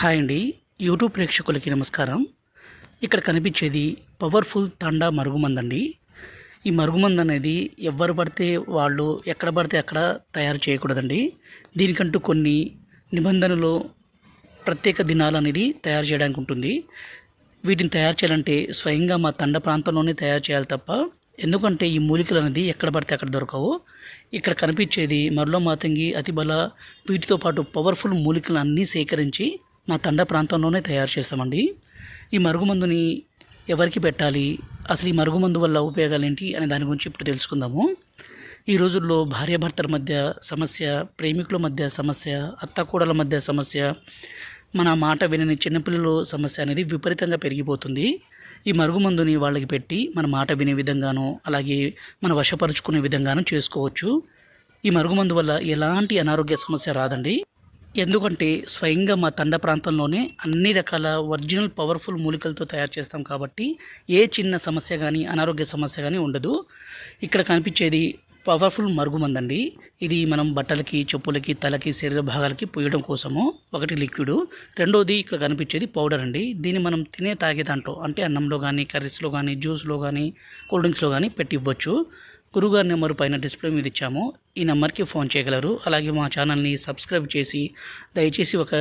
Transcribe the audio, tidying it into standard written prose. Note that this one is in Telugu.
హాయ్ అండి. యూట్యూబ్ ప్రేక్షకులకి నమస్కారం. ఇక్కడ కనిపించేది పవర్ఫుల్ తండా మరుగుమందండి. ఈ మరుగుమందు అనేది ఎవ్వరు పడితే వాళ్ళు ఎక్కడ పడితే అక్కడ తయారు చేయకూడదండి. దీనికంటూ కొన్ని నిబంధనలు, ప్రత్యేక దినాలు అనేది తయారు చేయడానికి ఉంటుంది. వీటిని తయారు చేయాలంటే స్వయంగా మా తండ ప్రాంతంలోనే తయారు చేయాలి తప్ప, ఎందుకంటే ఈ మూలికలు అనేది ఎక్కడ పడితే అక్కడ దొరకవు. ఇక్కడ కనిపించేది మరలో మాతంగి, అతిబల, వీటితో పాటు పవర్ఫుల్ మూలికలు అన్నీ సేకరించి మా తండ ప్రాంతంలోనే తయారు చేస్తామండి. ఈ మరుగుమందుని ఎవరికి పెట్టాలి, అసలు ఈ మరుగుమందు వల్ల ఉపయోగాలు ఏంటి అనే దాని గురించి ఇప్పుడు తెలుసుకుందాము. ఈ రోజుల్లో భార్యాభర్తల మధ్య సమస్య, ప్రేమికుల మధ్య సమస్య, అత్తకోడల మధ్య సమస్య, మన మాట వినని చిన్నపిల్లల సమస్య అనేది విపరీతంగా పెరిగిపోతుంది. ఈ మరుగుమందుని వాళ్ళకి పెట్టి మన మాట వినే విధంగాను, అలాగే మన వశపరుచుకునే విధంగాను చేసుకోవచ్చు. ఈ మరుగుమందు వల్ల ఎలాంటి అనారోగ్య సమస్య రాదండి. ఎందుకంటే స్వయంగా మా తండ ప్రాంతంలోనే అన్ని రకాల ఒరిజినల్ పవర్ఫుల్ మూలికలతో తయారు చేస్తాం కాబట్టి ఏ చిన్న సమస్య కానీ, అనారోగ్య సమస్య కానీ ఉండదు. ఇక్కడ కనిపించేది పవర్ఫుల్ మరుగుమందండి. ఇది మనం బట్టలకి, చెప్పులకి, తలకి, శరీర భాగాలకి పూయడం కోసము ఒకటి లిక్విడ్, రెండోది ఇక్కడ కనిపించేది పౌడర్ అండి. దీన్ని మనం తాగే దాంట్లో అంటే అన్నంలో కానీ, కర్రీస్లో కానీ, జ్యూస్లో కానీ, కూల్ డ్రింక్స్లో కానీ పెట్టి ఇవ్వచ్చు. గురుగారి నెంబర్ పైన డిస్ప్లే మీద ఇచ్చాము. ఈ నెంబర్కి ఫోన్ చేయగలరు. అలాగే మా ఛానల్ని సబ్స్క్రైబ్ చేసి దయచేసి ఒక